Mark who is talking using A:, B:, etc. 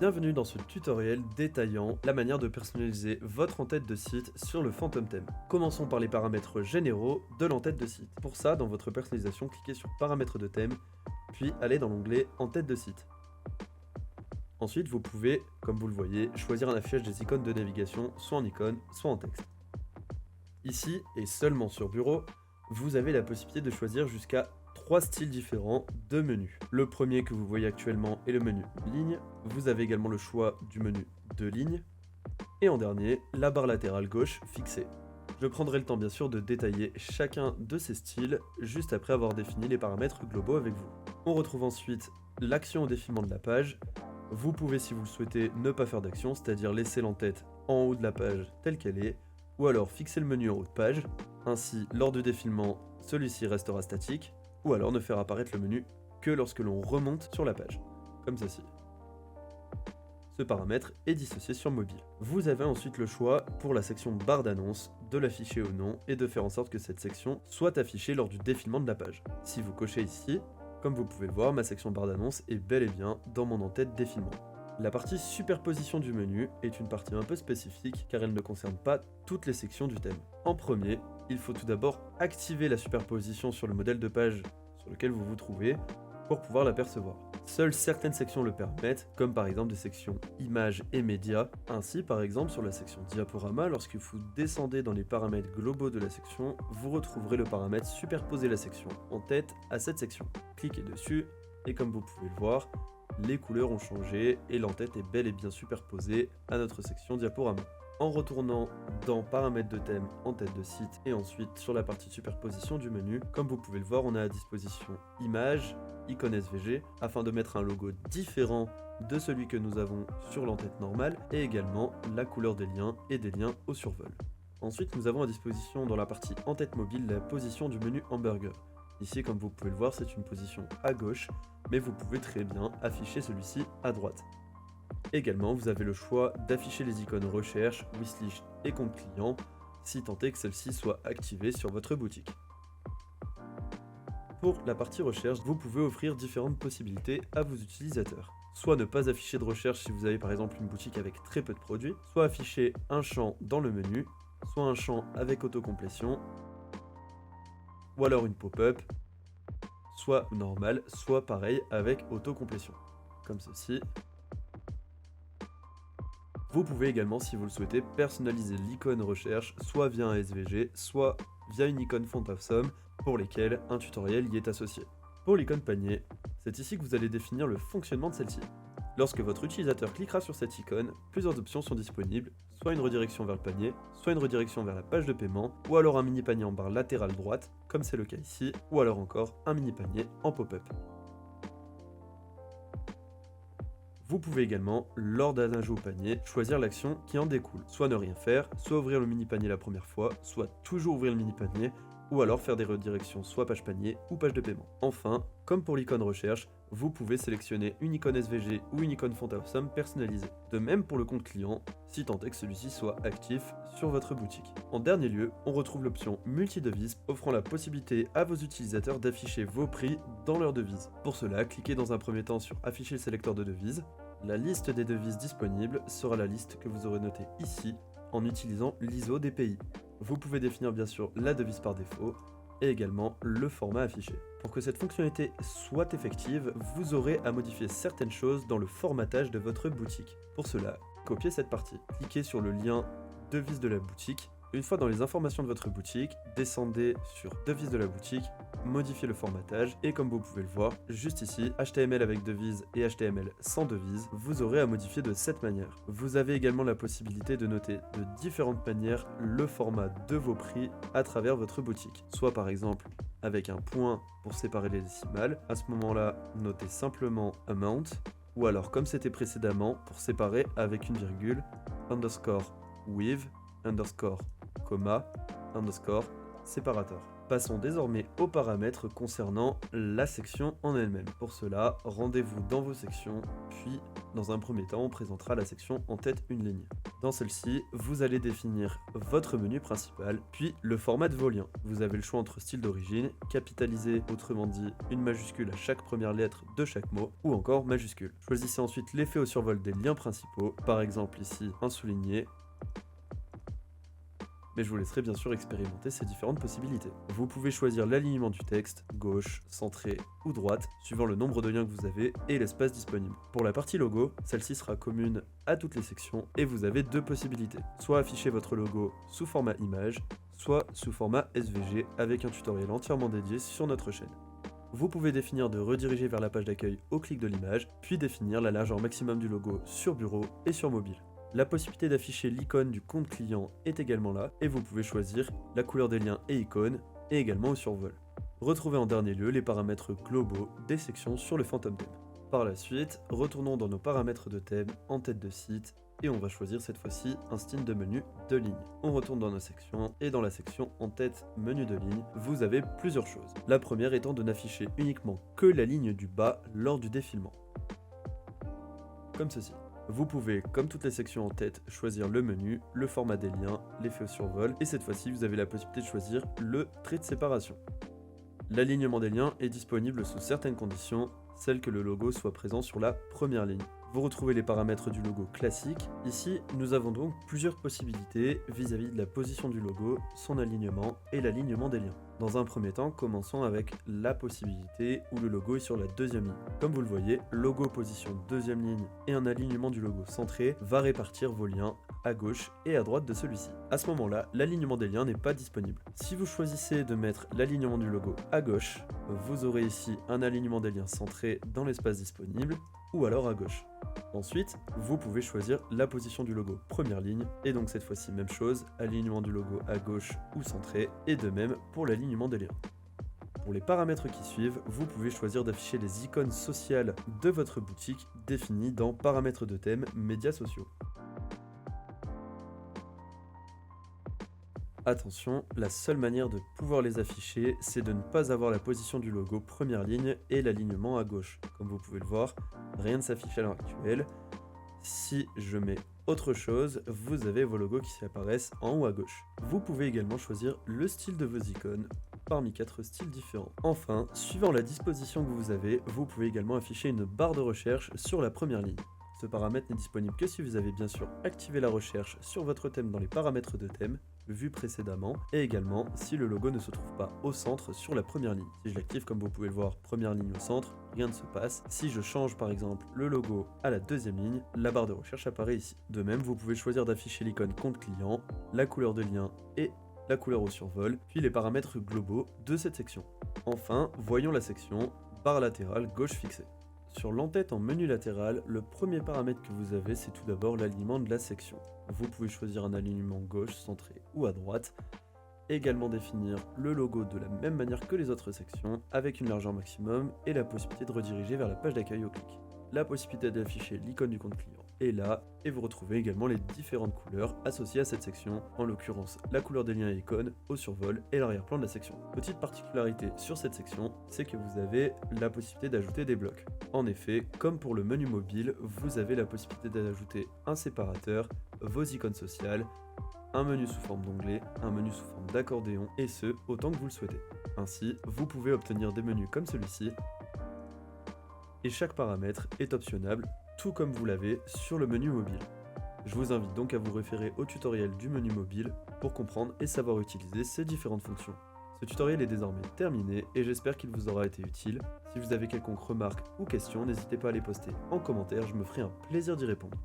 A: Bienvenue dans ce tutoriel détaillant la manière de personnaliser votre en-tête de site sur le Phantom Theme. Commençons par les paramètres généraux de l'en-tête de site. Pour ça, dans votre personnalisation, cliquez sur Paramètres de thème, puis allez dans l'onglet En-tête de site. Ensuite, vous pouvez, comme vous le voyez, choisir un affichage des icônes de navigation, soit en icône, soit en texte. Ici, et seulement sur bureau, vous avez la possibilité de choisir jusqu'à 3 styles différents de menus. Le premier que vous voyez actuellement est le menu ligne. Vous avez également le choix du menu de ligne. Et en dernier, la barre latérale gauche fixée. Je prendrai le temps bien sûr de détailler chacun de ces styles juste après avoir défini les paramètres globaux avec vous. On retrouve ensuite l'action au défilement de la page. Vous pouvez, si vous le souhaitez, ne pas faire d'action, c'est-à-dire laisser l'en-tête en haut de la page telle qu'elle est, ou alors fixer le menu en haut de page. Ainsi, lors du défilement, celui-ci restera statique, ou alors ne faire apparaître le menu que lorsque l'on remonte sur la page, comme ceci. Ce paramètre est dissocié sur mobile. Vous avez ensuite le choix pour la section barre d'annonce de l'afficher ou non et de faire en sorte que cette section soit affichée lors du défilement de la page. Si vous cochez ici, comme vous pouvez le voir, ma section barre d'annonce est bel et bien dans mon en-tête défilement. La partie superposition du menu est une partie un peu spécifique car elle ne concerne pas toutes les sections du thème. En premier, il faut tout d'abord activer la superposition sur le modèle de page sur lequel vous vous trouvez pour pouvoir l'apercevoir. Seules certaines sections le permettent, comme par exemple des sections images et médias. Ainsi, par exemple, sur la section diaporama, lorsque vous descendez dans les paramètres globaux de la section, vous retrouverez le paramètre superposer la section en tête à cette section. Cliquez dessus et comme vous pouvez le voir, les couleurs ont changé et l'en-tête est bel et bien superposée à notre section diaporama. En retournant dans paramètres de thème en tête de site et ensuite sur la partie superposition du menu, comme vous pouvez le voir, on a à disposition images, icône SVG, afin de mettre un logo différent de celui que nous avons sur l'en-tête normale et également la couleur des liens et des liens au survol. Ensuite, nous avons à disposition dans la partie en-tête mobile la position du menu hamburger. Ici, comme vous pouvez le voir, c'est une position à gauche, mais vous pouvez très bien afficher celui-ci à droite. Également, vous avez le choix d'afficher les icônes recherche, wishlist et compte client, si tant est que celle-ci soit activée sur votre boutique. Pour la partie recherche, vous pouvez offrir différentes possibilités à vos utilisateurs. Soit ne pas afficher de recherche si vous avez par exemple une boutique avec très peu de produits, soit afficher un champ dans le menu, soit un champ avec autocomplétion, ou alors une pop-up, soit normal, soit pareil avec autocomplétion, comme ceci. Vous pouvez également, si vous le souhaitez, personnaliser l'icône recherche, soit via un SVG, soit via une icône font of sum, pour lesquelles un tutoriel y est associé. Pour l'icône panier, c'est ici que vous allez définir le fonctionnement de celle-ci. Lorsque votre utilisateur cliquera sur cette icône, plusieurs options sont disponibles, soit une redirection vers le panier, soit une redirection vers la page de paiement, ou alors un mini panier en barre latérale droite, comme c'est le cas ici, ou alors encore un mini panier en pop-up. Vous pouvez également, lors d'un ajout au panier, choisir l'action qui en découle, soit ne rien faire, soit ouvrir le mini panier la première fois, soit toujours ouvrir le mini panier, ou alors faire des redirections soit page panier ou page de paiement. Enfin, comme pour l'icône recherche, vous pouvez sélectionner une icône SVG ou une icône font of sum personnalisée. De même pour le compte client, si tant est que celui-ci soit actif sur votre boutique. En dernier lieu, on retrouve l'option multi-devise offrant la possibilité à vos utilisateurs d'afficher vos prix dans leur devise. Pour cela, cliquez dans un premier temps sur afficher le sélecteur de devises. La liste des devises disponibles sera la liste que vous aurez notée ici en utilisant l'ISO des pays. Vous pouvez définir bien sûr la devise par défaut et également le format affiché. Pour que cette fonctionnalité soit effective, vous aurez à modifier certaines choses dans le formatage de votre boutique. Pour cela, copiez cette partie. Cliquez sur le lien devise de la boutique. Une fois dans les informations de votre boutique, descendez sur devise de la boutique, modifiez le formatage et comme vous pouvez le voir, juste ici, HTML avec devise et HTML sans devise, vous aurez à modifier de cette manière. Vous avez également la possibilité de noter de différentes manières le format de vos prix à travers votre boutique. Soit par exemple avec un point pour séparer les décimales, à ce moment-là, notez simplement amount, ou alors comme c'était précédemment, pour séparer avec une virgule, underscore with, underscore, comma, underscore, séparateur. Passons désormais aux paramètres concernant la section en elle-même. Pour cela, rendez-vous dans vos sections, puis dans un premier temps, on présentera la section en tête une ligne. Dans celle-ci, vous allez définir votre menu principal, puis le format de vos liens. Vous avez le choix entre style d'origine, capitalisé, autrement dit une majuscule à chaque première lettre de chaque mot, ou encore majuscule. Choisissez ensuite l'effet au survol des liens principaux, par exemple ici un souligné, mais je vous laisserai bien sûr expérimenter ces différentes possibilités. Vous pouvez choisir l'alignement du texte, gauche, centré ou droite, suivant le nombre de liens que vous avez et l'espace disponible. Pour la partie logo, celle-ci sera commune à toutes les sections et vous avez deux possibilités. Soit afficher votre logo sous format image, soit sous format SVG avec un tutoriel entièrement dédié sur notre chaîne. Vous pouvez définir de rediriger vers la page d'accueil au clic de l'image, puis définir la largeur maximum du logo sur bureau et sur mobile. La possibilité d'afficher l'icône du compte client est également là, et vous pouvez choisir la couleur des liens et icônes, et également au survol. Retrouvez en dernier lieu les paramètres globaux des sections sur le Phantom Theme. Par la suite, retournons dans nos paramètres de thème en tête de site, et on va choisir cette fois-ci un style de menu de ligne. On retourne dans nos sections, et dans la section en tête menu de ligne, vous avez plusieurs choses. La première étant de n'afficher uniquement que la ligne du bas lors du défilement. Comme ceci. Vous pouvez, comme toutes les sections en tête, choisir le menu, le format des liens, l'effet au survol, et cette fois-ci vous avez la possibilité de choisir le trait de séparation. L'alignement des liens est disponible sous certaines conditions, celles que le logo soit présent sur la première ligne. Vous retrouvez les paramètres du logo classique. Ici, nous avons donc plusieurs possibilités vis-à-vis de la position du logo, son alignement et l'alignement des liens. Dans un premier temps, commençons avec la possibilité où le logo est sur la deuxième ligne. Comme vous le voyez, logo position deuxième ligne et un alignement du logo centré va répartir vos liens à gauche et à droite de celui-ci. À ce moment-là, l'alignement des liens n'est pas disponible. Si vous choisissez de mettre l'alignement du logo à gauche, vous aurez ici un alignement des liens centré dans l'espace disponible, ou alors à gauche. Ensuite, vous pouvez choisir la position du logo première ligne, et donc cette fois-ci même chose, alignement du logo à gauche ou centré, et de même pour l'alignement des liens. Pour les paramètres qui suivent, vous pouvez choisir d'afficher les icônes sociales de votre boutique définies dans Paramètres de thème, médias sociaux. Attention, la seule manière de pouvoir les afficher, c'est de ne pas avoir la position du logo première ligne et l'alignement à gauche. Comme vous pouvez le voir, rien ne s'affiche à l'heure actuelle. Si je mets autre chose, vous avez vos logos qui apparaissent en haut à gauche. Vous pouvez également choisir le style de vos icônes parmi 4 styles différents. Enfin, suivant la disposition que vous avez, vous pouvez également afficher une barre de recherche sur la première ligne. Ce paramètre n'est disponible que si vous avez bien sûr activé la recherche sur votre thème dans les paramètres de thème, vu précédemment, et également si le logo ne se trouve pas au centre sur la première ligne. Si je l'active, comme vous pouvez le voir, première ligne au centre, rien ne se passe. Si je change par exemple le logo à la deuxième ligne, la barre de recherche apparaît ici. De même, vous pouvez choisir d'afficher l'icône compte client, la couleur de lien et la couleur au survol, puis les paramètres globaux de cette section. Enfin, voyons la section barre latérale gauche fixée. Sur l'entête en menu latéral, le premier paramètre que vous avez, c'est tout d'abord l'alignement de la section. Vous pouvez choisir un alignement gauche, centré ou à droite. Également définir le logo de la même manière que les autres sections, avec une largeur maximum et la possibilité de rediriger vers la page d'accueil au clic. La possibilité d'afficher l'icône du compte client est là, et vous retrouvez également les différentes couleurs associées à cette section, en l'occurrence la couleur des liens et icônes au survol et l'arrière-plan de la section. Petite particularité sur cette section, c'est que vous avez la possibilité d'ajouter des blocs. En effet, comme pour le menu mobile, vous avez la possibilité d'ajouter un séparateur, vos icônes sociales, un menu sous forme d'onglet, un menu sous forme d'accordéon, et ce, autant que vous le souhaitez. Ainsi, vous pouvez obtenir des menus comme celui-ci, et chaque paramètre est optionnable, tout comme vous l'avez sur le menu mobile. Je vous invite donc à vous référer au tutoriel du menu mobile pour comprendre et savoir utiliser ces différentes fonctions. Ce tutoriel est désormais terminé et j'espère qu'il vous aura été utile. Si vous avez quelconque remarque ou question, n'hésitez pas à les poster en commentaire, je me ferai un plaisir d'y répondre.